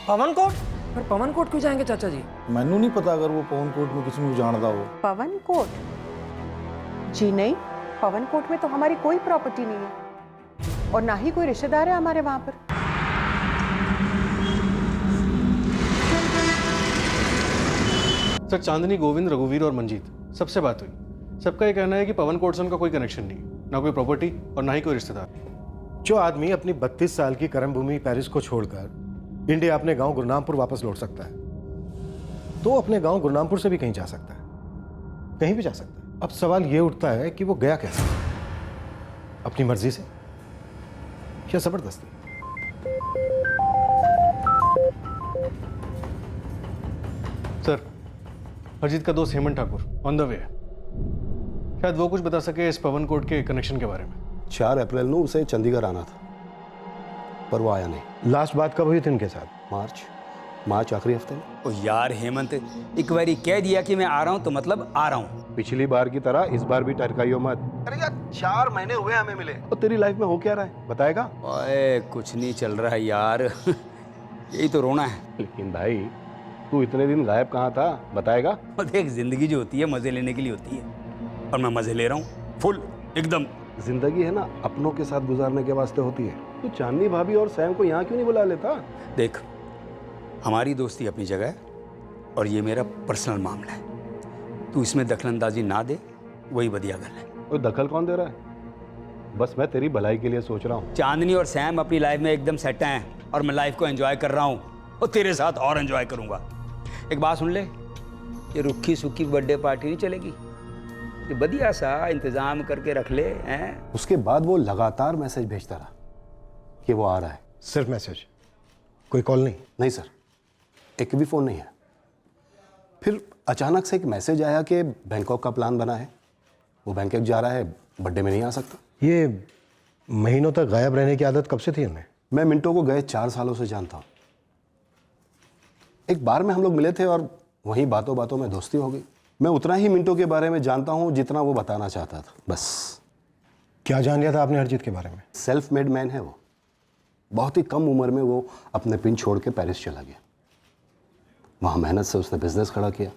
पवन coat? पर पवन coat क्यों जाएंगे चाचा जी? मैनू नहीं पता अगर वो पवन कोट में किसी को जानता हो। पवन कोट? जी नहीं, पवन कोट में तो हमारी कोई प्रॉपर्टी नहीं है और ना ही कोई रिश्तेदार है हमारे वहां पर। सर, चांदनी, गोविंद, रघुवीर और मंजीत सबसे बात हुई। सबका ये कहना है कि पवन कोट से उनका कोई कनेक्शन नहीं, ना कोई प्रॉपर्टी और ना ही कोई रिश्तेदार। जो आदमी अपनी 32 साल की कर्म भूमि पेरिस को छोड़कर इंडिया अपने गांव गुरनामपुर वापस लौट सकता है तो अपने गांव गुरनामपुर से भी कहीं जा सकता है, कहीं भी जा सकता है। अब सवाल यह उठता है कि वो गया कैसे, अपनी मर्जी से या जबरदस्ती? सर, हरजीत का दोस्त Hemant Thakur on the way है। शायद वो कुछ बता सके इस पवन कोट के कनेक्शन के बारे में। 4 अप्रैल को उसे चंडीगढ़ आना था पर वो आया नहीं। लास्ट बात कब हुई थी इनके साथ? मार्च आखिरी हफ्ते में। ओ यार हेमंत, एक बारी कह दिया कि मैं आ रहा हूँ तो मतलब आ रहा हूँ। पिछली बार की तरह इस बार भी टरकाइयो मत। अरे यार 4 महीने हुए हमें मिले तो तेरी लाइफ में हो क्या रहा है बताएगा? ओए कुछ नहीं चल रहा है यार यही तो रोना है। लेकिन भाई तू इतने दिन गायब कहाँ था बताएगा? देख, जिंदगी जो होती है मजे लेने के लिए होती है और मैं मजे ले रहा हूँ फुल एकदम। जिंदगी है ना अपनों के साथ गुजारने के वास्ते होती है। तू चांदनी भाभी और सैम को यहाँ क्यों नहीं बुला लेता? देख, हमारी दोस्ती अपनी जगह है और ये मेरा पर्सनल मामला है। तू इसमें दखलंदाजी ना दे, वही बढ़िया गल है। वो दखल कौन दे रहा है? बस मैं तेरी भलाई के लिए सोच रहा हूँ। चांदनी और सैम अपनी लाइफ में एकदम सेट हैं और मैं लाइफ को एंजॉय कर रहा हूँ और तेरे साथ और एंजॉय करूँगा। एक बात सुन ले, ये रुक्खी सुक्खी बर्थडे पार्टी नहीं चलेगी। ये बढ़िया सा इंतजाम करके रख ले हैं। उसके बाद वो लगातार मैसेज भेजता रहा कि वो आ रहा है। सिर्फ मैसेज, कोई कॉल नहीं? नहीं सर, एक भी फोन नहीं है। फिर अचानक से एक मैसेज आया कि बैंकॉक का प्लान बना है, वो बैंकॉक जा रहा है, बर्थडे में नहीं आ सकता। ये महीनों तक गायब रहने की आदत कब से थी इनमें? मैं मिंटो को गए 4 सालों से जानता हूँ। एक बार में हम लोग मिले थे और वहीं बातों बातों में दोस्ती हो गई। मैं उतना ही मिंटो के बारे में जानता हूँ जितना वो बताना चाहता था, बस। क्या जान लिया था आपने हरजीत के बारे में? सेल्फ मेड मैन है वो। बहुत ही कम उम्र में वो अपने पिन छोड़ के पेरिस चला गया। वहाँ मेहनत से उसने बिजनेस खड़ा किया।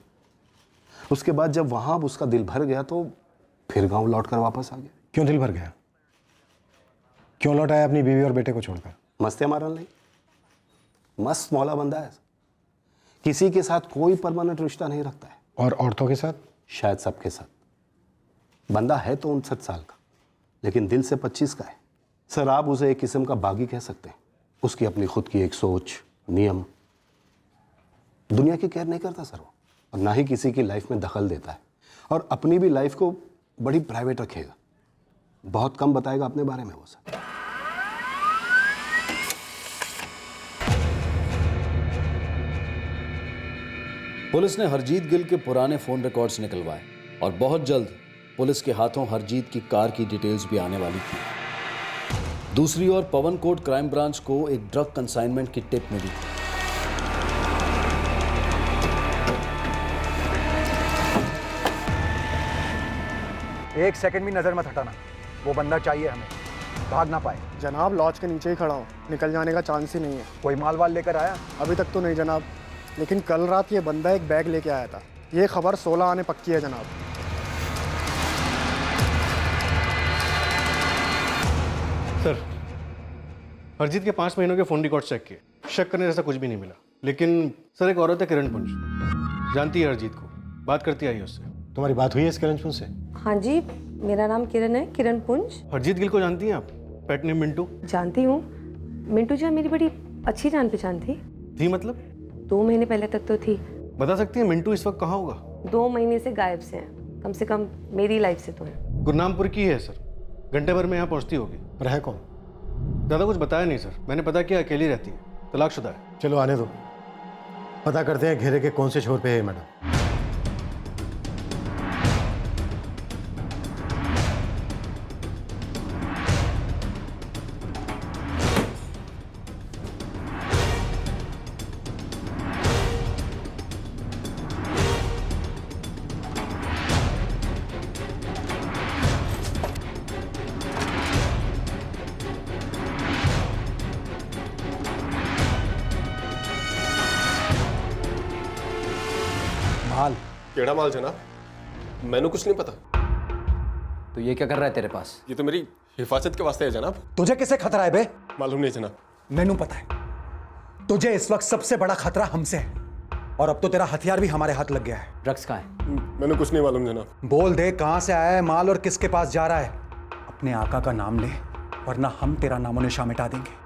उसके बाद जब वहाँ उसका दिल भर गया तो फिर गांव लौट कर वापस आ गया। क्यों दिल भर गया? क्यों लौट आया अपनी बीवी और बेटे को छोड़कर? मस्ती मारन नहीं, मस्त मौला बंदा है। किसी के साथ कोई परमानेंट रिश्ता नहीं रखता है। और औरतों के साथ? शायद सबके साथ। बंदा है तो 59 साल का, लेकिन दिल से 25 का है। सर, आप उसे एक किस्म का बागी कह सकते हैं। उसकी अपनी खुद की एक सोच, नियम। दुनिया की केयर नहीं करता सर वो, और ना ही किसी की लाइफ में दखल देता है, और अपनी भी लाइफ को बड़ी प्राइवेट रखेगा। बहुत कम बताएगा अपने बारे में वो सर। पुलिस ने हरजीत गिल के पुराने फोन रिकॉर्ड्स निकलवाए और बहुत जल्द पुलिस के हाथों हरजीत की कार की डिटेल्स भी आने वाली थी। दूसरी ओर पवन कोट क्राइम ब्रांच को एक ड्रग कंसाइनमेंट की टिप मिली थी। एक सेकंड भी नजर मत हटाना, वो बंदा चाहिए हमें, भाग ना पाए। जनाब लॉज के नीचे ही खड़ा हूँ, निकल जाने का चांस ही नहीं है। कोई माल वाल लेकर आया? अभी तक तो नहीं जनाब, लेकिन कल रात ये बंदा एक बैग लेके आया था। ये खबर 16 आने पक्की है जनाब। सर, हरजीत के 5 महीनों के फोन रिकॉर्ड चेक किए, शक करने जैसा कुछ भी नहीं मिला। लेकिन सर, एक औरत है किरण पुंज, जानती है हरजीत को, बात करती आई उससे। तुम्हारी बात हुई है इस किरण पुंज से? हाँ जी, मेरा नाम किरण है, किरण पुंज। हरजीत गिल को जानती हैं आप? Pet name Mintu. जानती हूँ। मिंटू जी मेरी बड़ी अच्छी जान पहचान थी। मतलब? 2 महीने पहले तक तो थी। बता सकती है मिंटू इस वक्त कहाँ होगा? 2 महीने से गायब से हैं, कम से कम मेरी लाइफ से तो है। गुरनामपुर की है सर, घंटे भर में यहाँ पहुँचती होगी। पर है कौन? ज़्यादा कुछ बताया नहीं सर, मैंने पता किया अकेली रहती है, तलाकशुदा है। चलो आने दो, पता करते हैं घेरे के कौन से छोर पे है मैडम। माल। केड़ा माल जनाब? मैंने कुछ नहीं पता। तो ये क्या कर रहा है तेरे पास? ये तो मेरी हिफाजत के वास्ते है जनाब। तुझे किससे खतरा है बे? मालूम नहीं जनाब। मैनू पता है, तुझे इस वक्त सबसे बड़ा खतरा हमसे है, और अब तो तेरा हथियार भी हमारे हाथ लग गया है। ड्रग्स कहाँ है? मैंने कुछ नहीं मालूम जनाब। बोल दे कहां से आया है माल और किसके पास जा रहा है। अपने आका का नाम ले, वरना हम तेरा नामो निशान मिटा देंगे।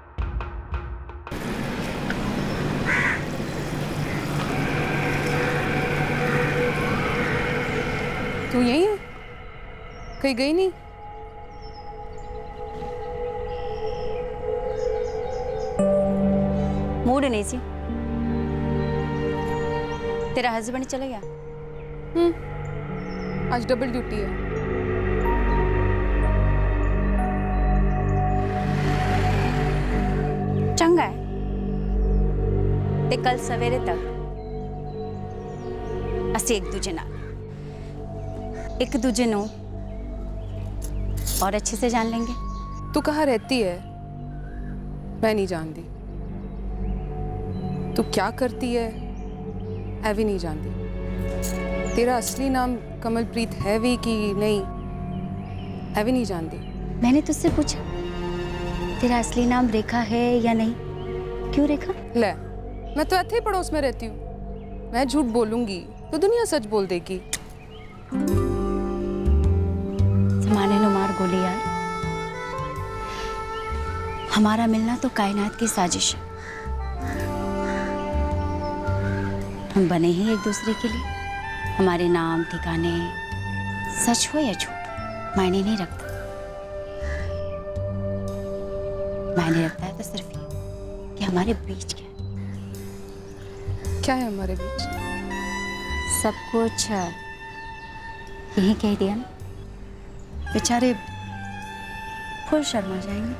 तू यही है? कहीं गई नहीं? मूड नहीं सी। तेरा हस्बैंड चले गया? आज डबल ड्यूटी है। चंगा है ते कल सवेरे तक असी एक दूजे नो और अच्छे से जान लेंगे। तू कहाँ रहती है? मैं नहीं जानती। तू क्या करती है? मैं भी नहीं जानती। तेरा असली नाम कमलप्रीत है भी कि नहीं, मैं भी नहीं जानती। मैंने तुझसे पूछा तेरा असली नाम रेखा है या नहीं। क्यों रेखा? ले, मैं तो ऐसे ही पड़ोस में रहती हूँ। मैं झूठ बोलूंगी तो दुनिया सच बोल देगी। जमाने नो मार गोली यार। हमारा मिलना तो कायनात की साजिश है। हम बने ही एक दूसरे के लिए। हमारे नाम ठिकाने सच हो या झूठ मायने नहीं रखता। मायने रखता है तो सिर्फ ये कि हमारे बीच क्या है हमारे बीच? सब कुछ यही कह दिया ना, बेचारे फुल शर्मा जाएंगे।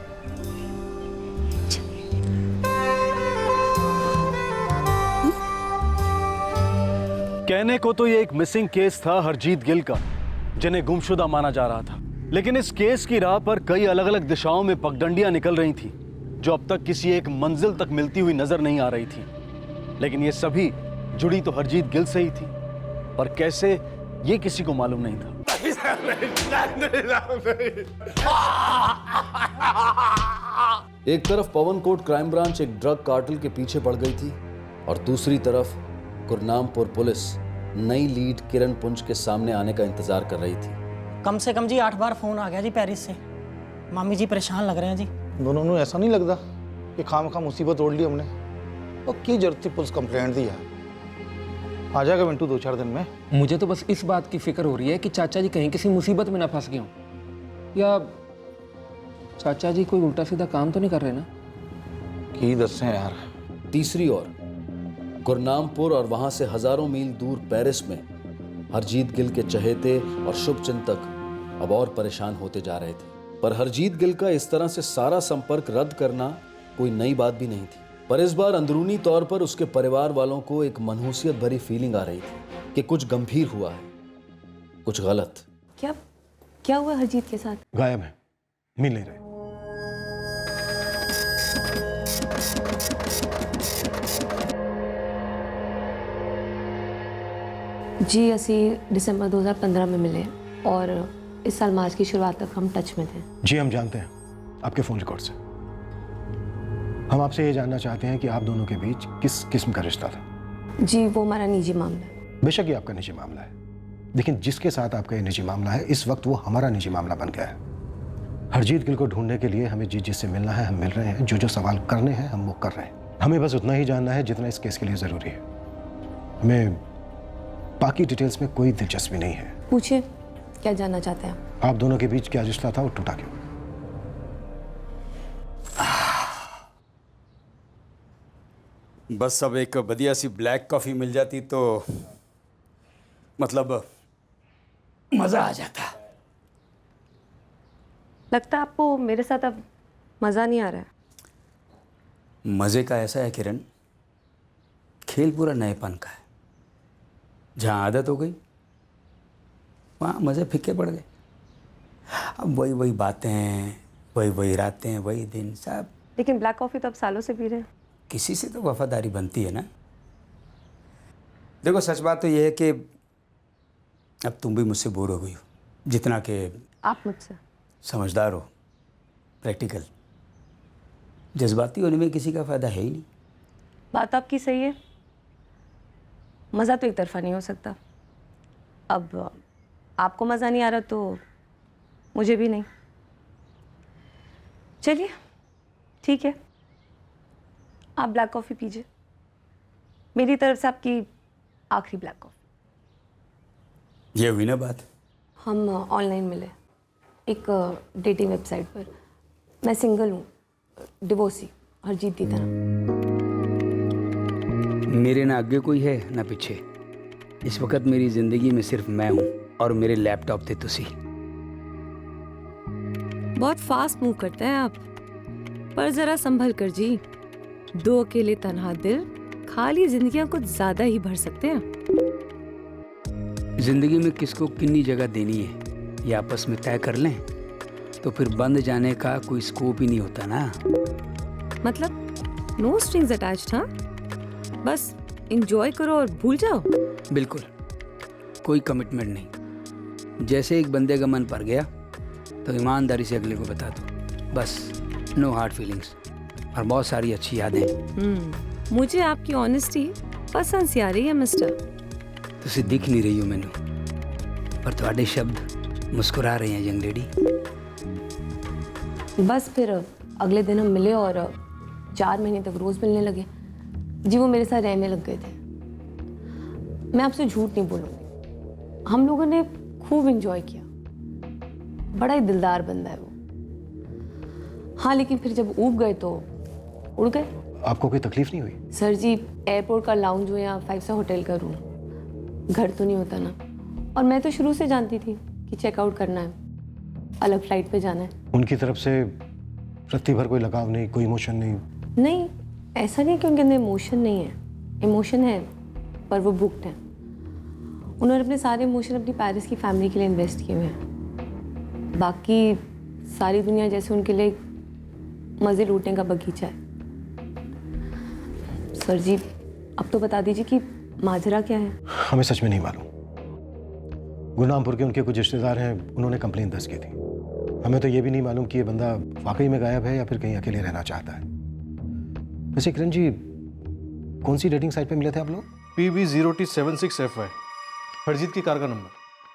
कहने को तो ये एक मिसिंग केस था हरजीत गिल का, जिन्हें गुमशुदा माना जा रहा था। लेकिन इस केस की राह पर कई अलग अलग दिशाओं में पगडंडियां निकल रही थी, जो अब तक किसी एक मंजिल तक मिलती हुई नजर नहीं आ रही थी। लेकिन ये सभी जुड़ी तो हरजीत गिल से ही थी, पर कैसे ये किसी को मालूम नहीं था। एक तरफ पवन कोट क्राइम ब्रांच एक ड्रग कार्टेल के पीछे पड़ गई थी, और दूसरी तरफ गुरनामपुर पुलिस नई लीड किरण पुंज के सामने आने का इंतजार कर रही थी। कम से कम जी 8 बार फोन आ गया जी पेरिस से। मामी जी परेशान लग रहे हैं जी। दोनों ने ऐसा नहीं लगता कि खाम मुसीबत ओढ़ ली हमने? और की जरूरत थी पुलिस कंप्लेंट दी है? आ जाएगा मिंटू 2-4 दिन में। मुझे तो बस इस बात की फिक्र हो रही है कि चाचा जी कहीं किसी मुसीबत में ना फंस गए हों, या चाचा जी कोई उल्टा सीधा काम तो नहीं कर रहे ना? की दसें यार। तीसरी ओर गुरनामपुर और वहां से हजारों मील दूर पेरिस में हरजीत गिल के चहेते और शुभचिंतक अब और परेशान होते जा रहे थे। पर हरजीत गिल का इस तरह से सारा संपर्क रद्द करना कोई नई बात भी नहीं थी। पर इस बार अंदरूनी तौर पर उसके परिवार वालों को एक मनहूसियत भरी फीलिंग आ रही थी कि कुछ गंभीर हुआ है, कुछ गलत। क्या हुआ हरजीत के साथ? गायब है, मिल नहीं रहे। जी असी दिसंबर 2015 में मिले और इस साल मार्च की शुरुआत तक हम टच में थे। जी हम जानते हैं आपके फोन रिकॉर्ड से। हम आपसे ये जानना चाहते हैं कि आप दोनों के बीच किस किस्म का रिश्ता था। जी वो हमारा निजी मामला है। बेशक ये आपका निजी मामला है, लेकिन जिसके साथ आपका ये निजी मामला है इस वक्त वो हमारा निजी मामला बन गया है। हरजीत गिल को ढूंढने के लिए हमें जिससे मिलना है हम मिल रहे हैं, जो सवाल करने हैं हम वो कर रहे हैं। हमें बस उतना ही जानना है जितना इस केस के लिए ज़रूरी है। हमें बाकी डिटेल्स में कोई दिलचस्पी नहीं है। पूछिए क्या जानना चाहते हैं आप दोनों के बीच क्या रिश्ता था और टूटा क्यों? बस अब एक बढ़िया सी ब्लैक कॉफ़ी मिल जाती तो मतलब मज़ा आ जाता। लगता है आपको मेरे साथ अब मज़ा नहीं आ रहा है। मज़े का ऐसा है किरण, खेल पूरा नएपन का है। जहाँ आदत हो गई वहाँ मज़े फीके पड़ गए। अब वही वही बातें, वही वही रातें, वही दिन सब। लेकिन ब्लैक कॉफ़ी तो अब सालों से पी रहे हैं। किसी से तो वफादारी बनती है ना। देखो सच बात तो ये है कि अब तुम भी मुझसे बोर हो गई हो, जितना कि आप मुझसे समझदार हो, प्रैक्टिकल। जज्बाती होने में किसी का फ़ायदा है ही नहीं। बात आपकी सही है, मज़ा तो एक तरफा नहीं हो सकता। अब आपको मज़ा नहीं आ रहा तो मुझे भी नहीं। चलिए ठीक है, आप ब्लैक कॉफ़ी पीजिए, मेरी तरफ से आपकी आखिरी ब्लैक कॉफ़ी। ये हुई ना बात। हम ऑनलाइन मिले एक डेटिंग वेबसाइट पर। मैं सिंगल हूँ, डिवोर्सी, हरजीत की तरह। मेरे ना आगे कोई है ना पीछे। इस वक्त मेरी ज़िंदगी में सिर्फ मैं हूँ और मेरे लैपटॉप थे तुसी। बहुत फास्ट मूव करते हैं आप, पर ज़रा संभल कर जी। दो अकेले तन्हा दिल खाली जिंदगियां कुछ ज़्यादा ही भर सकते हैं। ज़िंदगी में किसको कितनी जगह देनी है ये आपस में तय कर लें तो फिर बंद जाने का कोई स्कोप ही नहीं होता ना। मतलब नो स्ट्रिंग्स अटैच्ड, हाँ? बस इंजॉय करो और भूल जाओ। बिल्कुल, कोई कमिटमेंट नहीं। जैसे एक बंदे का मन पर गया तो ईमानदारी से अगले को बता दो, बस। नो हार्ड फीलिंग्स और बहुत सारी अच्छी यादें। मुझे आपकी ऑनेस्टी पसंद सी आ रही है मिस्टर। तुसी दिख नहीं रही हो मैनू, पर थोड़े शब्द मुस्कुरा रहे हैं यंग लेडी। बस फिर अगले दिन हम मिले और 4 महीने तक रोज़ मिलने लगे। जी वो मेरे साथ रहने लग गए थे। मैं आपसे झूठ नहीं बोलूँगी, हम लोगों ने खूब एंजॉय किया। बड़ा ही दिलदार बंदा है वो। हाँ लेकिन फिर जब ऊब गए तो उड़ गए। आपको कोई तकलीफ नहीं हुई? सर जी, एयरपोर्ट का लाउंज हो या 5 स्टार होटल का रूम, घर तो नहीं होता ना। और मैं तो शुरू से जानती थी कि चेकआउट करना है, अलग फ्लाइट पे जाना है। उनकी तरफ से रत्ती भर कोई लगाव नहीं, कोई इमोशन नहीं? नहीं, ऐसा नहीं कि उनके अंदर इमोशन नहीं है। इमोशन है, पर वो बुक्ड हैं। उन्होंने अपने सारे इमोशन अपनी पेरिस की फैमिली के लिए इन्वेस्ट किए हुए हैं। बाकी सारी दुनिया जैसे उनके लिए मज़े लूटने का बगीचा है। सर जी, अब तो बता दीजिए कि माजरा क्या है। हमें सच में नहीं मालूम। गुरनामपुर के उनके कुछ रिश्तेदार हैं, उन्होंने कंप्लेंट दर्ज की थी। हमें तो ये भी नहीं मालूम कि ये बंदा वाकई में गायब है या फिर कहीं अकेले रहना चाहता है। वैसे किरण जी, कौन सी डेटिंग साइट पे मिले थे आप लोग? PB0T76FY, हरजीत की कार का नंबर,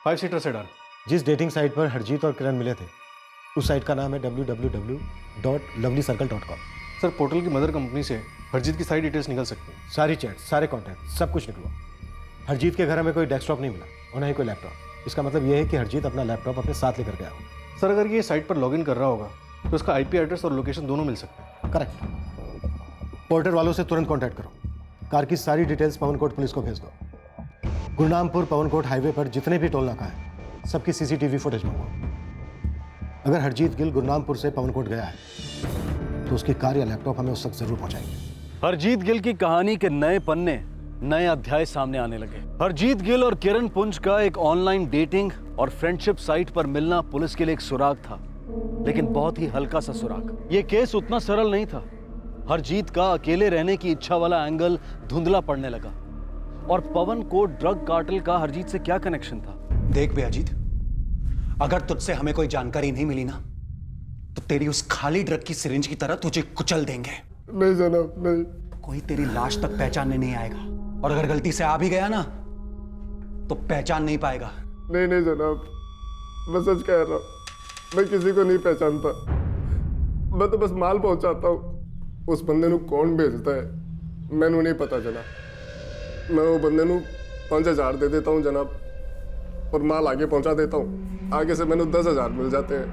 5 सीटर सेडान। जिस डेटिंग साइट पर हरजीत और किरण मिले थे उस साइट का नाम है www.lovelycircle.com। सर, पोर्टल की मदर कंपनी से हरजीत की सारी डिटेल्स निकल सकती हैं। सारी चैट, सारे कॉन्टैक्ट, सब कुछ निकलो। हरजीत के घर में कोई डेस्कटॉप नहीं मिला और ना ही कोई लैपटॉप। इसका मतलब यह है कि हरजीत अपना लैपटॉप अपने साथ लेकर गया हो। सर, अगर ये साइट पर लॉगिन कर रहा होगा तो उसका IP एड्रेस और लोकेशन दोनों मिल सकते हैं। करेक्ट। पोर्टर वालों से तुरंत कॉन्टैक्ट करो। कार की सारी डिटेल्स पवनकोट पुलिस को भेज दो। गुरनामपुर पवनकोट हाईवे पर जितने भी टोल नाका है सबकी CCTV फुटेज मंगवाओ। अगर हरजीत गिल गुरनामपुर से पवनकोट गया है तो उसकी कार या लैपटॉप हमें उस तक जरूर पहुंचाएंगे। हरजीत गिल की कहानी के नए पन्ने, नए अध्याय सामने आने लगे। हरजीत गिल और किरण पुंज का एक ऑनलाइन डेटिंग और फ्रेंडशिप साइट पर मिलना पुलिस के लिए एक सुराग था, लेकिन बहुत ही हल्का सा सुराग। ये केस उतना सरल नहीं था। हरजीत का अकेले रहने की इच्छा वाला एंगल धुंधला पड़ने लगा। और पवनकोट ड्रग कार्टेल का हरजीत से क्या कनेक्शन था? देख बे अजीत, अगर तुझसे हमें कोई जानकारी नहीं मिली ना तो तेरी उस खाली ड्रग की सिरिंज की तरह तुझे कुचल देंगे। नहीं जनाब, नहीं। कोई तेरी लाश तक पहचानने नहीं आएगा, और अगर गलती से आ भी गया ना तो पहचान नहीं पाएगा। नहीं नहीं जनाब, मैं सच कह रहा हूँ, मैं किसी को नहीं पहचानता। मैं तो बस माल पहुंचाता हूँ। उस बंदे को कौन भेजता है मैनू नहीं पता जनाब। मैं वो बंदे को 5,000 दे देता हूँ जनाब, और माल आगे पहुंचा देता हूँ। आगे से मैंने 10,000 मिल जाते हैं,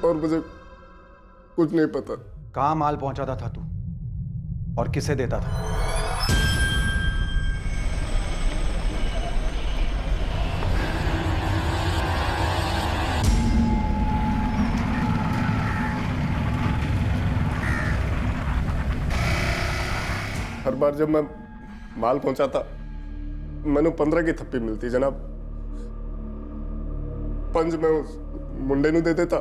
और मुझे कुछ नहीं पता। कहाँ माल पहुंचाता था तू और किसे देता था? हर बार जब मैं माल पहुंचाता मैंने 15 की थप्पी मिलती जनाब। 5 मैं उस मुंडे ਨੂੰ दे देता,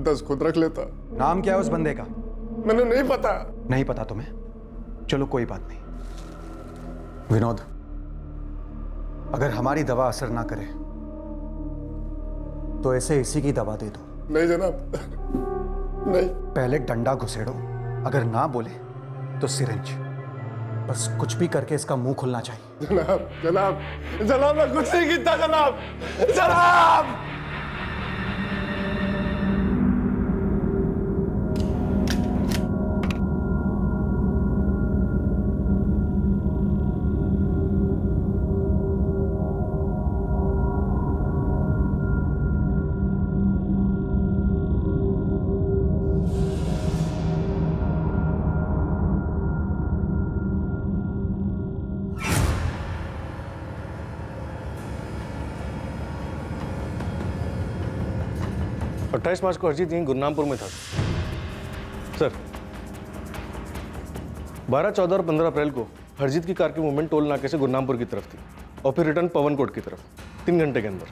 10 खुद रख लेता। नाम क्या है उस बंदे का? मैंने नहीं पता। नहीं पता तुम्हें? चलो कोई बात नहीं, विनोद, अगर हमारी दवा असर ना करे तो ऐसे इसी की दवा दे दो। नहीं जनाब, नहीं। पहले डंडा घुसेड़ो, अगर ना बोले तो सिरिंज। बस कुछ भी करके इसका मुंह खुलना चाहिए। जनाब जनाब जनाब, मैं कुछ नहीं कीता जनाब। जनाब अट्ठाईस मार्च को हरजीत यहीं गुरनामपुर में था सर। 12, 14 और 15 अप्रैल को हरजीत की कार की मूवमेंट टोल नाके से गुरनामपुर की तरफ थी और फिर रिटर्न पवन कोट की तरफ 3 घंटे के अंदर।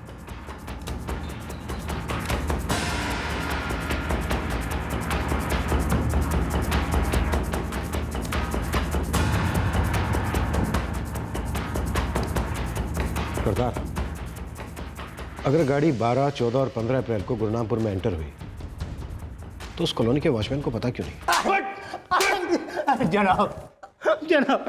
सरदार, अगर गाड़ी 12, 14 और 15 अप्रैल को गुरनामपुर में एंटर हुई तो उस कॉलोनी के वॉचमैन को पता क्यों नहीं? जनाब जनाब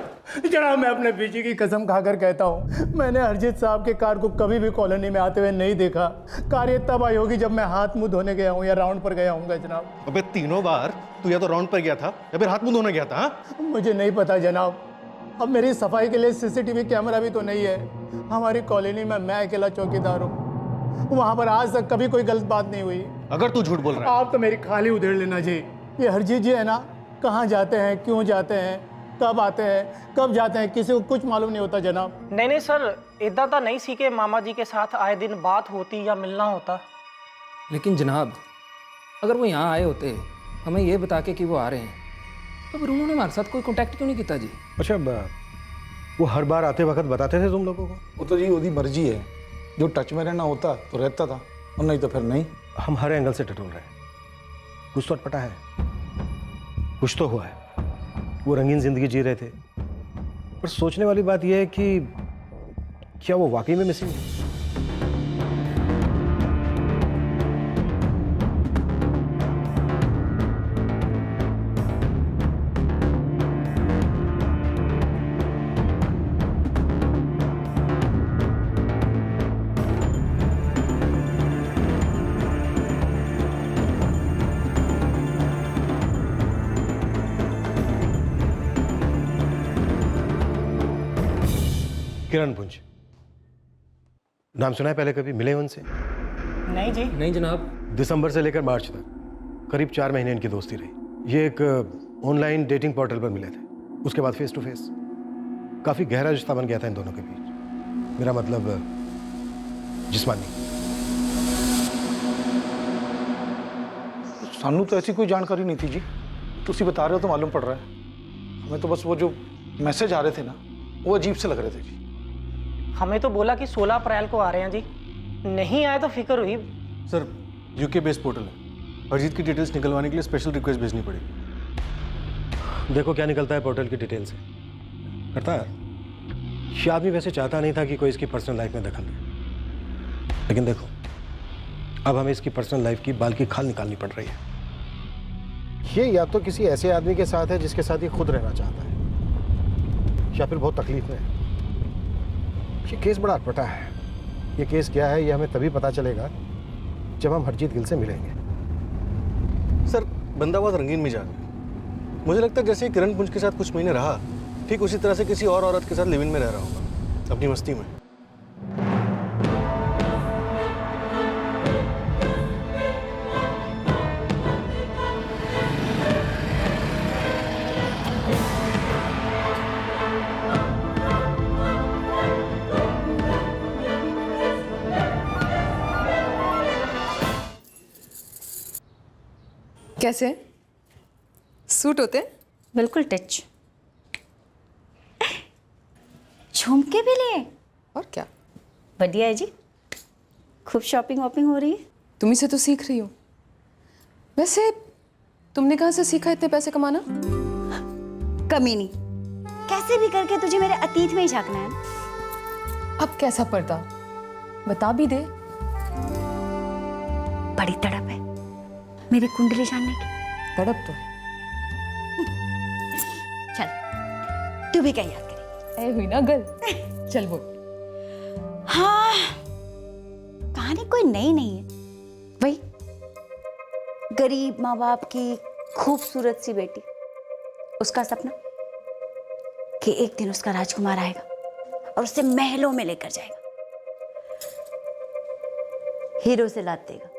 जनाब, मैं अपने पीछे की कसम खाकर कहता हूँ, मैंने हरजीत साहब के कार को कभी भी कॉलोनी में आते हुए नहीं देखा। कार ये तब आई होगी जब मैं हाथ मुंह धोने गया हूँ या राउंड पर गया हूँ जनाब। अबे तीनों बार तू या तो राउंड पर गया था या फिर हाथ मुंह धोने गया था। हाँ? मुझे नहीं पता जनाब। अब मेरी सफाई के लिए सीसीटीवी कैमरा भी तो नहीं है। हमारी कॉलोनी में मैं अकेला चौकीदार हूँ। वहां पर आज तक कभी कोई गलत बात नहीं हुई। अगर तू झूठ बोल रहा है आप तो मेरी खाली उधेड़ लेना जी। ये हरजीत जी है ना, कहाँ जाते हैं, क्यों जाते हैं, कब आते हैं, कब जाते हैं, किसी को कुछ मालूम नहीं होता जनाब। नहीं नहीं सर, इदा तो नहीं सी के मामा जी के साथ आए दिन बात होती या मिलना होता। लेकिन जनाब, अगर वो यहाँ आए होते हमें ये बता के कि वो आ रहे हैं, तो फिर उन्होंने हमारे साथ कोई कांटेक्ट क्यों नहीं किया जी? अच्छा, वो हर बार आते वक्त बताते थे तुम लोगों को? वो तो जी उसकी मर्जी है, जो टच में रहना होता तो रहता था और नहीं तो फिर नहीं। हम हर एंगल से टटोल रहे हैं, कुछ तो अटपटा है, कुछ तो हुआ है। वो रंगीन जिंदगी जी रहे थे, पर सोचने वाली बात यह है कि क्या वो वाकई में मिसिंग है? किरण पुंज, नाम सुना है पहले कभी? मिले उनसे? नहीं जी। नहीं जनाब। दिसंबर से लेकर मार्च तक करीब 4 महीने इनकी दोस्ती रही। ये एक ऑनलाइन डेटिंग पोर्टल पर मिले थे, उसके बाद फेस टू फेस काफ़ी गहरा रिश्ता बन गया था इन दोनों के बीच। मेरा मतलब जिस्मानी। सानू तो ऐसी कोई जानकारी नहीं थी जी, तुसी बता रहे हो तो मालूम पड़ रहा है हमें। तो बस वो जो मैसेज आ रहे थे ना, वो अजीब से लग रहे थे जी। हमें तो बोला कि 16 अप्रैल को आ रहे हैं जी, नहीं आए तो फिक्र हुई। सर, यूके बेस्ड पोर्टल है, हरजीत की डिटेल्स निकलवाने के लिए स्पेशल रिक्वेस्ट भेजनी पड़ेगी। देखो क्या निकलता है पोर्टल की डिटेल से। करता है, ये आदमी वैसे चाहता नहीं था कि कोई इसकी पर्सनल लाइफ में दखल दे, लेकिन देखो अब हमें इसकी पर्सनल लाइफ की बाल की खाल निकालनी पड़ रही है। ये या तो किसी ऐसे आदमी के साथ है जिसके साथ ये खुद रहना चाहता है, या फिर बहुत तकलीफ में है। ये केस बड़ा अटपटा है। ये केस क्या है ये हमें तभी पता चलेगा जब हम हरजीत गिल से मिलेंगे। सर, बंदा बहुत रंगीन मिजाज है। मुझे लगता है जैसे किरण पुंज के साथ कुछ महीने रहा, ठीक उसी तरह से किसी और औरत के साथ लिव इन में रह रहा होगा अपनी मस्ती में। कैसे सूट होते? बिल्कुल टच। झुमके भी लिए? और क्या, बढ़िया है जी। खूब शॉपिंग वॉपिंग हो रही है। तुम्ही से तो सीख रही हूँ। वैसे तुमने कहाँ से सीखा इतने पैसे कमाना? कमी नहीं, कैसे भी करके तुझे मेरे अतीत में ही झांकना है ना। अब कैसा पर्दा बता भी दे। बड़ी तड़प है मेरी कुंडली जानने की। तड़प तो है। चल तू भी क्या याद करेगी? ऐ हुई ना गल। चल बोल। हाँ, कहानी कोई नई नहीं है, वही गरीब माँ बाप की खूबसूरत सी बेटी, उसका सपना कि एक दिन उसका राजकुमार आएगा और उसे महलों में लेकर जाएगा, हीरो से लाद देगा।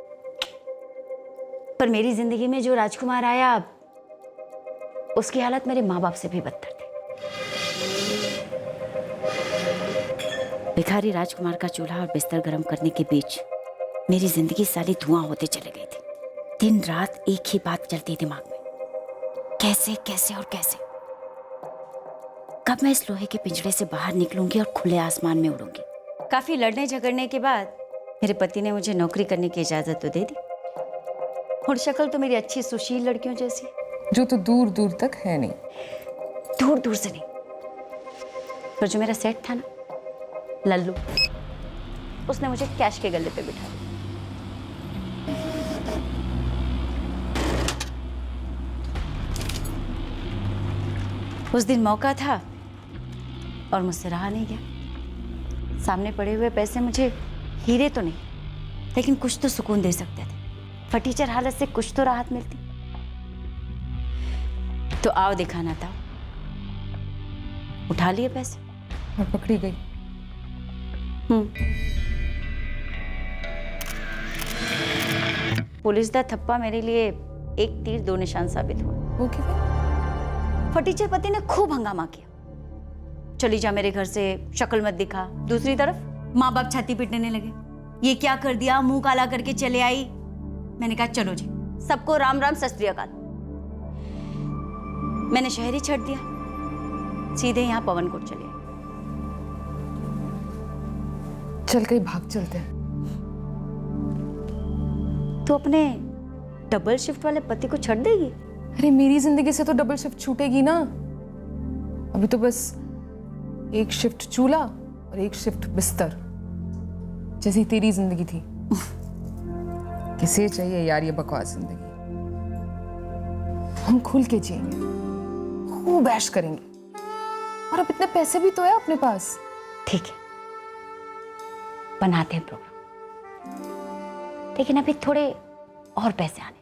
पर मेरी जिंदगी में जो राजकुमार आया, उसकी हालत मेरे माँ बाप से भी बदतर थी। भिखारी राजकुमार का चूल्हा और बिस्तर गर्म करने के बीच मेरी जिंदगी सारी धुआं होते चले गई थी। दिन रात एक ही बात चलती दिमाग में, कैसे कैसे और कैसे, कब मैं इस लोहे के पिंजरे से बाहर निकलूंगी और खुले आसमान में उड़ूंगी। काफी लड़ने झगड़ने के बाद मेरे पति ने मुझे नौकरी करने की इजाजत तो दे दी, और शक्ल तो मेरी अच्छी सुशील लड़कियों जैसी, जो तो दूर दूर तक है नहीं। दूर दूर से नहीं, पर जो मेरा सेट था ना, लल्लू, उसने मुझे कैश के गले पे बिठा दिया। उस दिन मौका था और मुझसे रहा नहीं गया। सामने पड़े हुए पैसे मुझे हीरे तो नहीं, लेकिन कुछ तो सुकून दे सकते थे। फटीचर हालत से कुछ तो राहत मिलती। तो आओ दिखाना था, उठा लिए पैसे और पकड़ी गई। पुलिस का थप्पा मेरे लिए एक तीर दो निशान साबित हुआ। वो क्यों? फटीचर पति ने खूब हंगामा किया, चली जा मेरे घर से, शक्ल मत दिखा। दूसरी तरफ माँ बाप छाती पीटने लगे, ये क्या कर दिया, मुंह काला करके चले आई। मैंने कहा चलो जी, सबको राम राम सत श्री अकाल। मैंने शहर ही छੱਡ दिया, सीधे यहाँ पवनकोट चले आई। चल कहीं भाग चलते हैं। तो अपने डबल शिफ्ट वाले पति को छੱड देगी? अरे मेरी जिंदगी से तो डबल शिफ्ट छूटेगी ना। अभी तो बस एक शिफ्ट चूल्हा और एक शिफ्ट बिस्तर, जैसी तेरी जिंदगी थी। किसे चाहिए यार ये बकवास जिंदगी? हम खुल के जिएंगे, खूब ऐश करेंगे, और अब इतने पैसे भी तो है अपने पास। ठीक है, बनाते हैं प्रोग्राम, लेकिन अभी थोड़े और पैसे आने,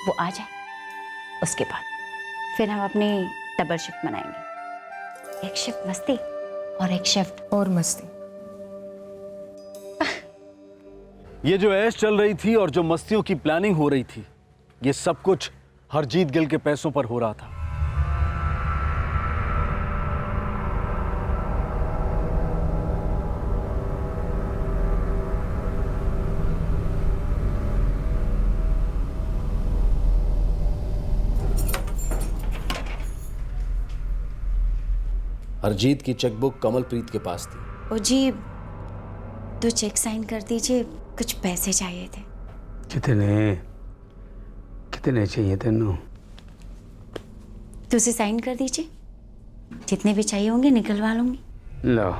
वो आ जाए, उसके बाद फिर हम अपनी डबल शिफ्ट मनाएंगे। एक शिफ्ट मस्ती और एक शिफ्ट और मस्ती। ये जो ऐश चल रही थी और जो मस्तियों की प्लानिंग हो रही थी, ये सब कुछ हरजीत गिल के पैसों पर हो रहा था। हरजीत की चेकबुक कमलप्रीत के पास थी। ओ जी, तो चेक साइन कर दीजिए, कुछ पैसे चाहिए थे। कितने कितने चाहिए तेनू? तो उसे साइन कर दीजिए, जितने भी चाहिए होंगे निकलवा लूंगी। लो,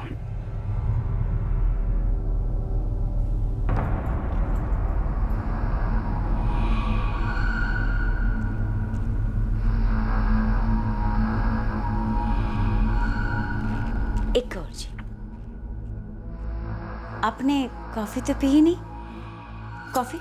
एक और जी, आपने कॉफी तो पी ही नहीं? कॉफी?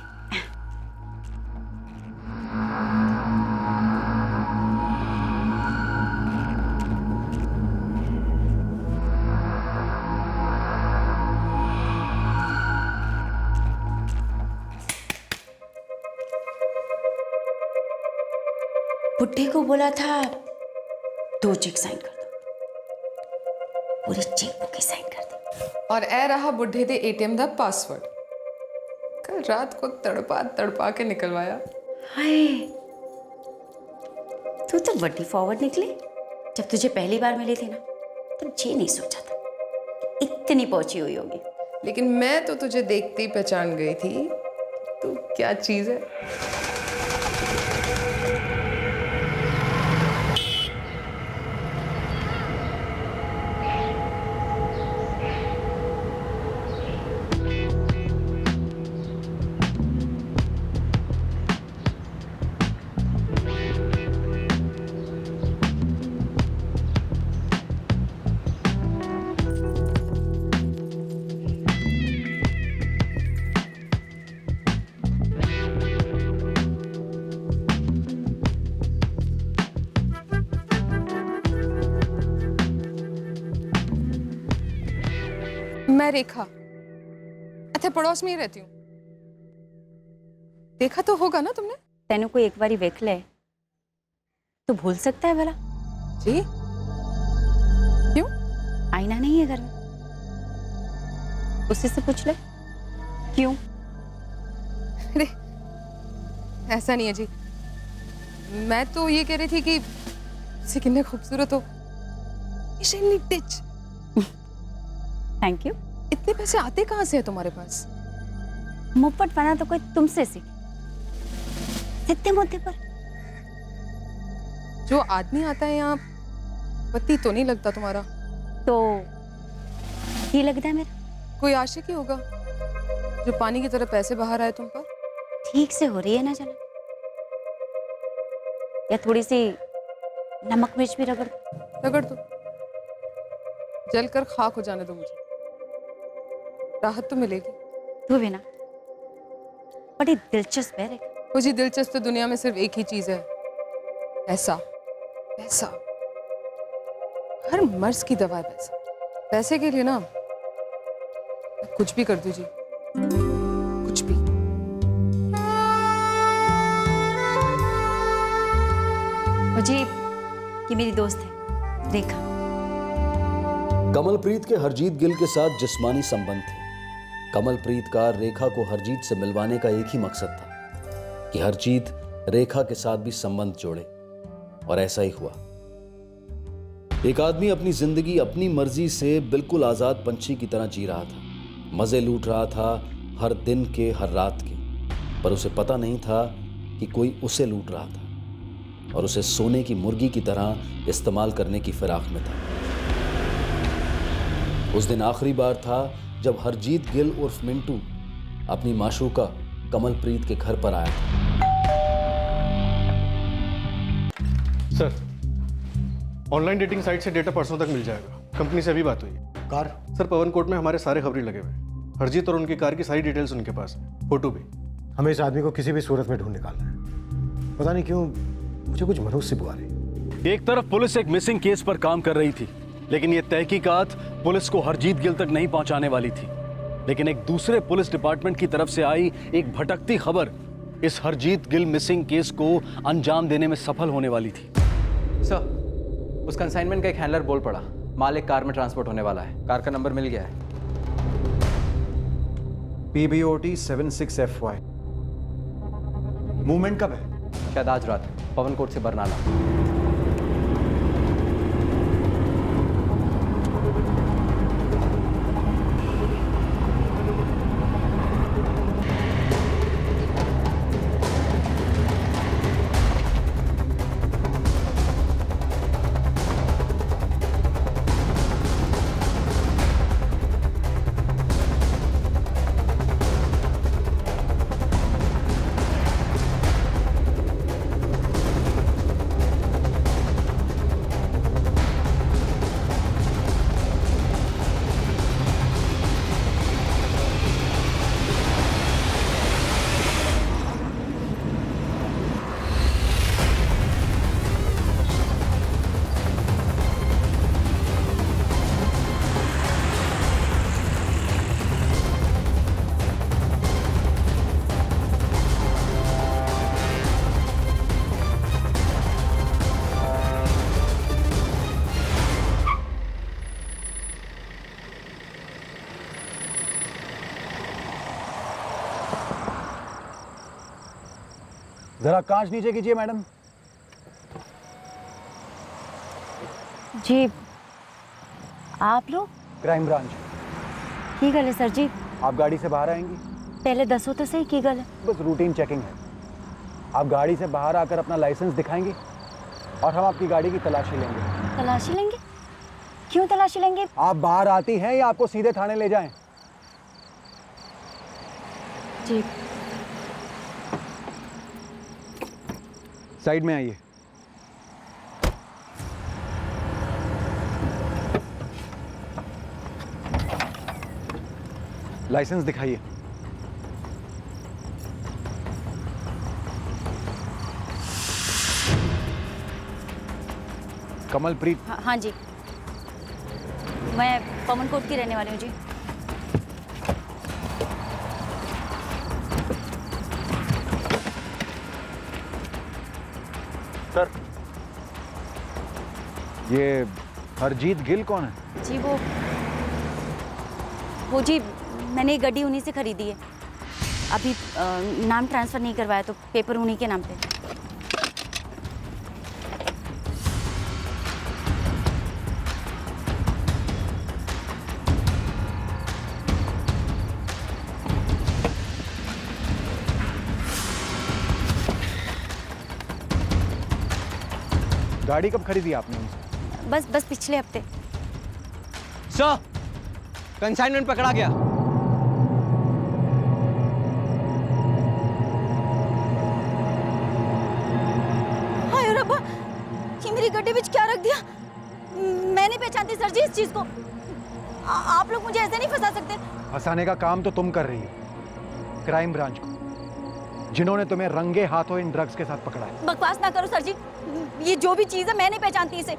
बुड्ढे को बोला था 2 चेक साइन कर दो, पूरी चेकबुक ही साइन कर दी। और ए रहा बुढ़े दे एटीएम दा पासवर्ड, कल रात को तड़पा तड़पा के निकलवाया। हाय, तू तो बड़ी फॉरवर्ड निकली। जब तुझे पहली बार मिली थी ना, तब ये नहीं सोचा था इतनी पहुंची हुई होगी। लेकिन मैं तो तुझे देखते ही पहचान गई थी, तू क्या चीज है। मैं रेखा, अच्छा पड़ोस में ही रहती हूँ। देखा तो होगा ना तुमने? तेने कोई एक बारी देख ले तो भूल सकता है भला? जी क्यों? आईना नहीं है घर में, उससे से पूछ ले क्यों। अरे ऐसा नहीं है जी, मैं तो ये कह रही थी कि से कितने खूबसूरत हो। टिच। Thank you. इतने पैसे आते कहाँ से है तुम्हारे पास? मुफ्त बना तो कोई तुमसे सीखे, इतने मुद्दे पर। जो आदमी आता है यहाँ पति तो नहीं लगता तुम्हारा? तो ये लगता है मेरा कोई आशिक ही होगा जो पानी की तरह पैसे बहा रहा है तुम पर। ठीक से हो रही है ना जलन, या थोड़ी सी नमक मिर्च भी रगड़ दो, जलकर खाक हो जाने दो मुझे, राहत तो मिलेगी। तू भी ना बड़ी दिलचस्प है रेखा। मुझे दिलचस्प तो दुनिया में सिर्फ एक ही चीज है, पैसा। पैसा हर मर्ज की दवा है पैसा। पैसे के लिए ना मैं कुछ भी कर दूं जी, कुछ भी। मुझे ये मेरी दोस्त है रेखा। कमलप्रीत के हरजीत गिल के साथ जिस्मानी संबंध थे। कमलप्रीत का रेखा को हरजीत से मिलवाने का एक ही मकसद था कि हरजीत रेखा के साथ भी संबंध जोड़े, और ऐसा ही हुआ। एक आदमी अपनी जिंदगी अपनी मर्जी से बिल्कुल आजाद पंछी की तरह जी रहा था, मजे लूट रहा था हर दिन के हर रात के, पर उसे पता नहीं था कि कोई उसे लूट रहा था और उसे सोने की मुर्गी की तरह इस्तेमाल करने की फिराक में था। उस दिन आखिरी बार था जब हरजीत गिल उर्फ मिंटू अपनी माशूका कमलप्रीत के घर पर आया था। सर, ऑनलाइन डेटिंग साइट से डेटा परसों तक मिल जाएगा। कंपनी से अभी बात हुई है। कार? सर, पवन कोर्ट में हमारे सारे खबरी लगे हुए हैं। हरजीत और उनकी कार की सारी डिटेल्स उनके पास है, फोटो भी। हमें इस आदमी को किसी भी सूरत में ढूंढ निकालना है। पता नहीं क्यों मुझे कुछ मनहूस सी बुआ रही। एक तरफ पुलिस एक मिसिंग केस पर काम कर रही थी, लेकिन यह तहकीकात पुलिस को हरजीत गिल तक नहीं पहुंचाने वाली थी। लेकिन एक दूसरे पुलिस डिपार्टमेंट की तरफ से आई एक भटकती खबर इस हरजीत गिल मिसिंग केस को अंजाम देने में सफल होने वाली थी। सर, उस कंसाइनमेंट का एक हैंडलर बोल पड़ा, माल एक कार में ट्रांसपोर्ट होने वाला है। कार का नंबर मिल गया है, PBOT 76FY। मूवमेंट कब है? शायद आज रात, पवन कोर्ट से बरनाला। जरा कांच नीचे कीजिए मैडम। जी आप लोग? Crime branch. की गल है सर जी? आप गाड़ी से बाहर आएंगी? पहले दसो तो सही की गल है। बस रूटीन चेकिंग है। आप गाड़ी से बाहर आकर अपना लाइसेंस दिखाएंगे और हम आपकी गाड़ी की तलाशी लेंगे। तलाशी लेंगे? क्यों तलाशी लेंगे? आप बाहर आती हैं या आपको सीधे थाने ले जाएं? जी। साइड में आइए। लाइसेंस दिखाइए। कमलप्रीत? हाँ जी, मैं पवन कोट की रहने वाली हूँ जी। सर, ये हरजीत गिल कौन है? जी वो जी मैंने ये गाड़ी उन्हीं से खरीदी है। अभी नाम ट्रांसफ़र नहीं करवाया तो पेपर उन्हीं के नाम पे। गाड़ी कब खरीदी आपने उनसे? बस पिछले हफ्ते। सर, कंसाइनमेंट पकड़ा गया। हाय रब्बा, ये मेरी गड्ढे में क्या रख दिया? मैं नहीं पहचानती सर जी इस चीज को। आप लोग मुझे ऐसे नहीं फंसा सकते। फंसाने का काम तो तुम कर रही हो, क्राइम ब्रांच को, जिन्होंने तुम्हें रंगे हाथों इन ड्रग्स के साथ पकड़ा है। बकवास ना करो सर जी, ये जो भी चीज है मैं नहीं पहचानती इसे।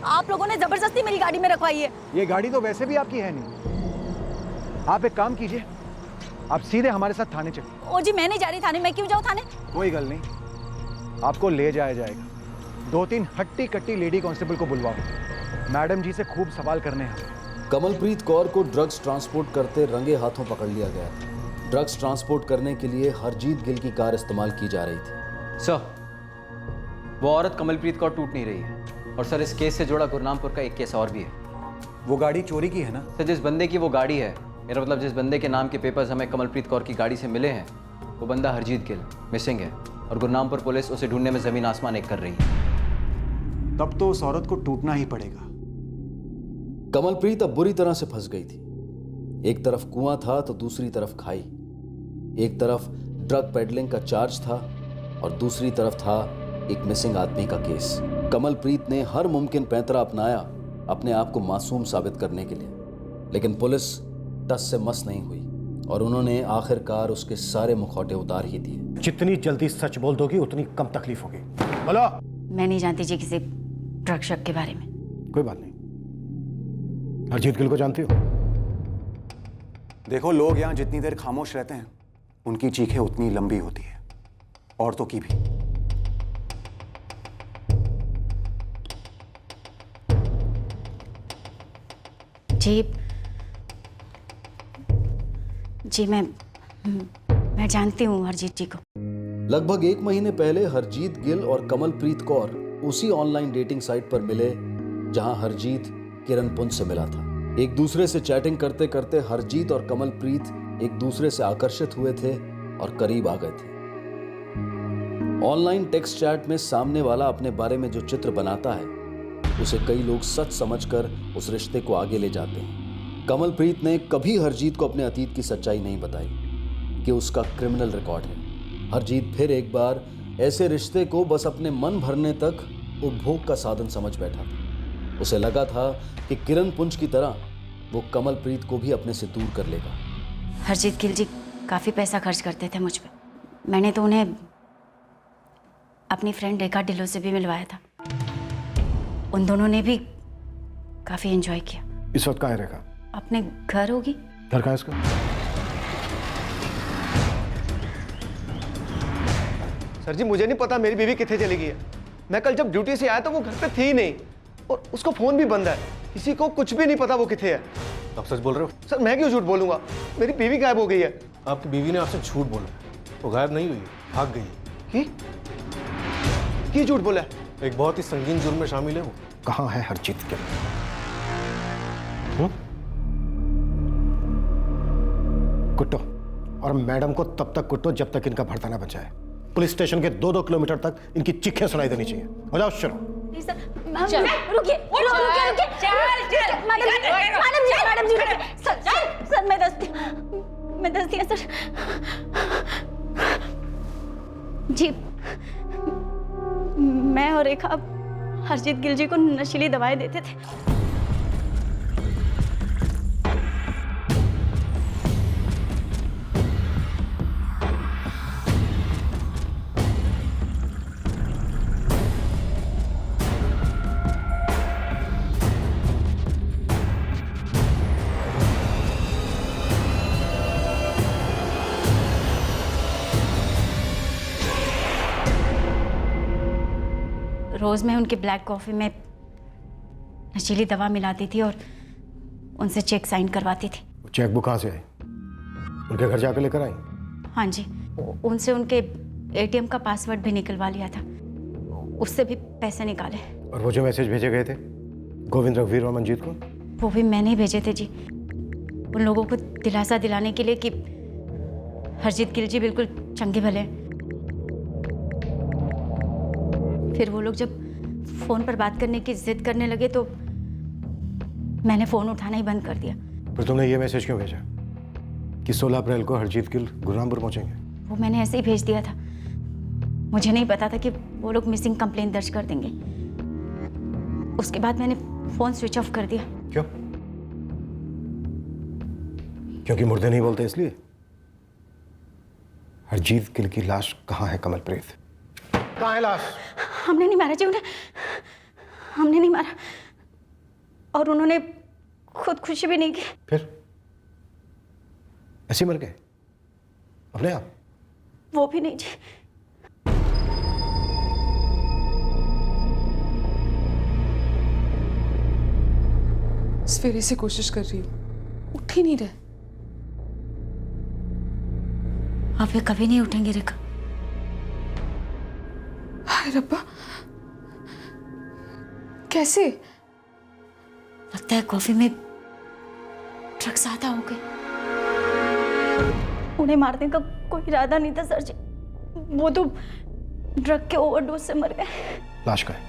आप लोगों ने जबरदस्ती मेरी गाड़ी में रखवाई है। ये गाड़ी तो वैसे भी आपकी है नहीं। आप एक काम कीजिए, आप सीधे हमारे साथ थाने चलिए। ओ जी मैं नहीं जा रही थाने। मैं क्यों जाऊँ थाने? कोई गल नहीं, आपको ले जाया जाएगा। 2-3 हट्टी कट्टी लेडी कांस्टेबल को बुलवाओ, मैडम जी से खूब सवाल करने हैं। कमलप्रीत कौर को ड्रग्स ट्रांसपोर्ट करते रंगे हाथों पकड़ लिया गया था। ड्रग्स ट्रांसपोर्ट करने के लिए हरजीत गिल की कार इस्तेमाल की जा रही थी। सर, वो औरत कमलप्रीत कौर टूट नहीं रही है। और सर, इस केस से जुड़ा गुरनामपुर का एक केस और भी है। वो गाड़ी चोरी की है ना? सर, जिस बंदे की वो गाड़ी है, मेरा मतलब जिस बंदे के नाम के पेपर्स हमें कमलप्रीत कौर की गाड़ी से मिले हैं, वो बंदा हरजीत गिल मिसिंग है। और गुरनामपुर पुलिस उसे ढूंढने में जमीन आसमान एक कर रही है। तब तो उस औरत को टूटना ही पड़ेगा। कमलप्रीत अब बुरी तरह से फंस गई थी। एक तरफ कुआं था तो दूसरी तरफ खाई। एक तरफ ड्रग पेडलिंग का चार्ज था और दूसरी तरफ था एक मिसिंग आदमी का केस। कमलप्रीत ने हर मुमकिन पैंतरा अपनाया अपने आप को मासूम साबित करने के लिए, लेकिन पुलिस टस से मस नहीं हुई और उन्होंने आखिरकार उसके सारे मुखौटे उतार ही दिए। जितनी जल्दी सच बोल दोगी उतनी कम तकलीफ होगी। बोलो। मैं नहीं जानती जी किसी ड्रग शक के बारे में। कोई बात नहीं। हरजीत गिल को जानती हो? देखो, लोग यहां जितनी देर खामोश रहते हैं उनकी चीखें उतनी लंबी होती है, औरतों की भी। जी मैं जानती हूँ हरजीत जी को। लगभग 1 महीने पहले हरजीत गिल और कमलप्रीत कौर उसी ऑनलाइन डेटिंग साइट पर मिले जहां हरजीत किरण पुंज से मिला था। एक दूसरे से चैटिंग करते करते हरजीत और कमलप्रीत एक दूसरे से आकर्षित हुए थे और करीब आ गए थे। ऑनलाइन टेक्स्ट चैट में सामने वाला अपने बारे में जो चित्र बनाता है उसे कई लोग सच समझकर उस रिश्ते को आगे ले जाते हैं। कमलप्रीत ने कभी हरजीत को अपने अतीत की सच्चाई नहीं बताई कि उसका क्रिमिनल रिकॉर्ड है। हरजीत फिर एक बार ऐसे रिश्ते को बस अपने मन भरने तक उपभोग का साधन समझ बैठा था। उसे लगा था कि किरण पुंज की तरह वो कमलप्रीत को भी अपने से दूर कर लेगा। हरजीत गिल जी काफ़ी पैसा खर्च करते थे मुझ पर। मैंने तो उन्हें अपनी फ्रेंड रेखा ढिल्लों से भी मिलवाया था। उन दोनों ने भी काफ़ी एंजॉय किया। इस वक्त कहाँ है रेखा? अपने घर होगी। घर कहाँ है इसका? सर जी, मुझे नहीं पता मेरी बीवी कितने चली गई है। मैं कल जब ड्यूटी से आया तो वो घर पे थी ही नहीं और उसका फोन भी बंद है। किसी को कुछ भी नहीं पता वो कितने है। आप सच बोल रहे हो? सर मैं क्यों झूठ बोलूंगा, मेरी बीवी गायब हो गई है। आपकी बीवी ने आपसे झूठ बोला, वो गायब नहीं हुई, भाग गई। की झूठ बोला है? एक बहुत ही संगीन जुर्म में शामिल है वो। कहाँ है हरजीत गिल? कुट्टो, और मैडम को तब तक कुट्टो जब तक इनका भड़ता ना बचाए। पुलिस स्टेशन के 2-2 किलोमीटर तक इनकी चीखें सुनाई देनी चाहिए। हो जाओ, चलो। रुकिए, मैडम जी, सर मैं दस्ती है सर जी। मैं और रेखा हरजीत गिल जी को नशीली दवाएं देते थे। रोज़ मैं उनके ब्लैक कॉफ़ी में नशीली दवा मिलाती थी और उनसे चेक साइन करवाती थी। चेक बुक कहाँ से आई? उनके घर जाकर लेकर आई? हाँ जी, उनसे उनके एटीएम का पासवर्ड भी निकलवा लिया था, उससे भी पैसे निकाले। और वो जो मैसेज भेजे गए थे गोविंद, रघुवीर और मंजीत को, वो भी मैंने ही भेजे थे जी, उन लोगों को दिलासा दिलाने के लिए कि हरजीत गिल जी बिल्कुल चंगे भले हैं। फिर वो लोग जब फोन पर बात करने की जिद करने लगे तो मैंने फोन उठाना ही बंद कर दिया। फिर तुमने ये मैसेज क्यों भेजा कि 16 अप्रैल को हरजीत गिल गुरुरामपुर पहुंचेंगे? वो मैंने ऐसे ही भेज दिया था, मुझे नहीं पता था कि वो लोग मिसिंग कंप्लेंट दर्ज कर देंगे। उसके बाद मैंने फोन स्विच ऑफ कर दिया। क्यों? क्योंकि मुर्दे नहीं बोलते इसलिए? हरजीत गिल की लाश कहाँ है कमलप्रीत? कहाँ है लाश? हमने नहीं मारा जी उन्हें, हमने नहीं मारा, और उन्होंने खुदकुशी भी नहीं की। फिर ऐसे मर गए अपने आप? वो भी नहीं जी। सवेरे से कोशिश कर रही हूँ, उठ ही नहीं रहे। आप ये कभी नहीं उठेंगे रेखा। हाय रब्बा, कैसे? लगता है कॉफी में ड्रग्स ज्यादा हो गए। उन्हें मारने का कोई इरादा नहीं था सर जी, वो तो ड्रग के ओवरडोज से मर गए। लाश का है,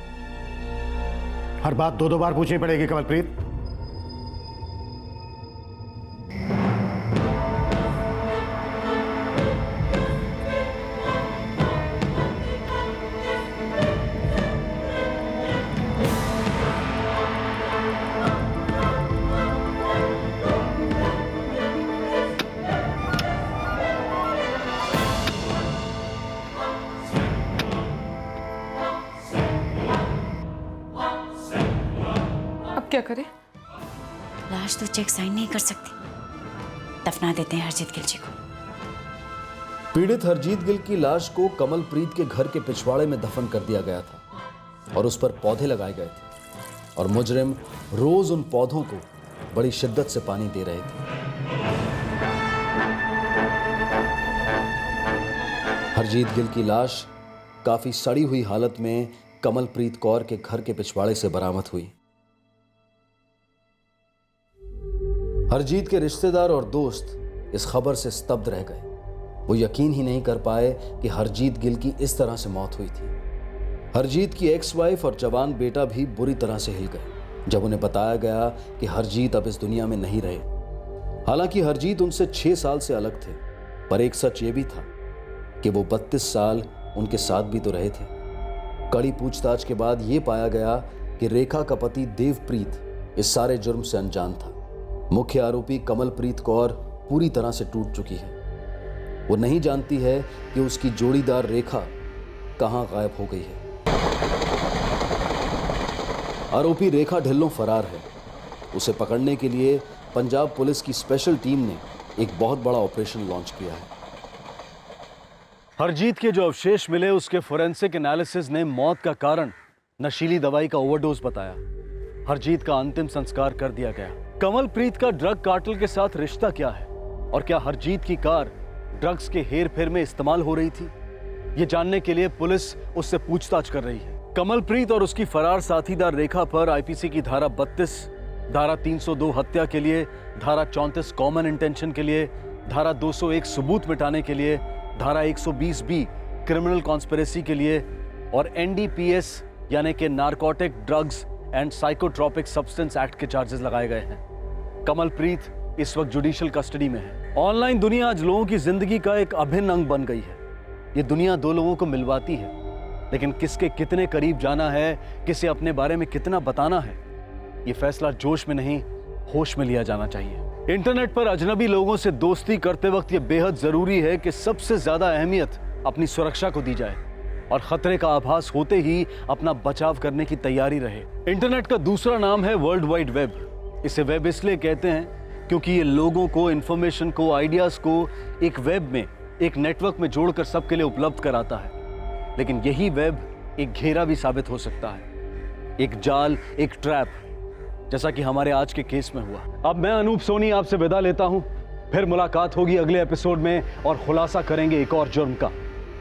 हर बात दो बार पूछनी पड़ेगी कमलप्रीत। क्या करें? लाश तो चेक साइन नहीं कर सकती, दफना देते हैं हरजीत गिल जी को। पीड़ित हरजीत गिल की लाश को कमलप्रीत के घर के पिछवाड़े में दफन कर दिया गया था और उस पर पौधे लगाए गए थे और मुजरिम रोज उन पौधों को बड़ी शिद्दत से पानी दे रहे थे। हरजीत गिल की लाश काफी सड़ी हुई हालत में कमलप्रीत कौर के घर के पिछवाड़े से बरामद हुई। हरजीत के रिश्तेदार और दोस्त इस खबर से स्तब्ध रह गए। वो यकीन ही नहीं कर पाए कि हरजीत गिल की इस तरह से मौत हुई थी। हरजीत की एक्स वाइफ और जवान बेटा भी बुरी तरह से हिल गए जब उन्हें बताया गया कि हरजीत अब इस दुनिया में नहीं रहे। हालांकि हरजीत उनसे 6 साल से अलग थे, पर एक सच ये भी था कि वो 32 साल उनके साथ भी तो रहे थे। कड़ी पूछताछ के बाद ये पाया गया कि रेखा का पति देवप्रीत इस सारे जुर्म से अनजान था। मुख्य आरोपी कमलप्रीत कौर पूरी तरह से टूट चुकी है। वो नहीं जानती है कि उसकी जोड़ीदार रेखा कहां गायब हो गई है। आरोपी रेखा ढिल्लों फरार है। उसे पकड़ने के लिए पंजाब पुलिस की स्पेशल टीम ने एक बहुत बड़ा ऑपरेशन लॉन्च किया है। हरजीत के जो अवशेष मिले उसके फोरेंसिक एनालिसिस ने मौत का कारण नशीली दवाई का ओवरडोज बताया। हरजीत का अंतिम संस्कार कर दिया गया। कमलप्रीत का ड्रग कार्टेल के साथ रिश्ता क्या है और क्या हरजीत की कार ड्रग्स के हेर फेर में इस्तेमाल हो रही थी, ये जानने के लिए पुलिस उससे पूछताछ कर रही है। कमलप्रीत और उसकी फरार साथीदार रेखा पर आईपीसी की धारा 32, धारा 302 हत्या के लिए, धारा 34 कॉमन इंटेंशन के लिए, धारा 201 सबूत मिटाने के लिए, धारा 120B क्रिमिनल कॉन्स्पिरेसी के लिए और NDPS यानी कि narcotic drugs and psychotropic substance act के चार्जेस लगाए गए हैं। कमलप्रीत इस वक्त जुडिशियल कस्टडी में है। ऑनलाइन दुनिया आज लोगों की जिंदगी का एक अभिन्न अंग बन गई है। ये दुनिया दो लोगों को मिलवाती है, लेकिन किसके कितने करीब जाना है, किसे अपने बारे में कितना बताना है, ये फैसला जोश में नहीं होश में लिया जाना चाहिए। इंटरनेट पर अजनबी लोगों से दोस्ती करते वक्त ये बेहद जरूरी है कि सबसे ज्यादा अहमियत अपनी सुरक्षा को दी जाए और खतरे का आभास होते ही अपना बचाव करने की तैयारी रहे। इंटरनेट का दूसरा नाम है वर्ल्ड वाइड वेब। इसे वेब इसलिए कहते हैं क्योंकि ये लोगों को, इंफॉर्मेशन को, आइडियाज को एक वेब में, एक नेटवर्क में जोड़कर सबके लिए उपलब्ध कराता है। लेकिन यही वेब एक घेरा भी साबित हो सकता है, एक जाल, एक ट्रैप, जैसा कि हमारे आज के केस में हुआ। अब मैं अनूप सोनी आपसे विदा लेता हूं, फिर मुलाकात होगी अगले एपिसोड में और खुलासा करेंगे एक और जुर्म का।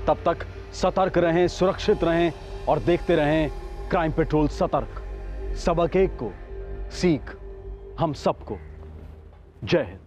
तब तक सतर्क रहें, सुरक्षित रहें और देखते रहें क्राइम पेट्रोल सतर्क। सबक एक को, सीख हम सबको। जय हिंद।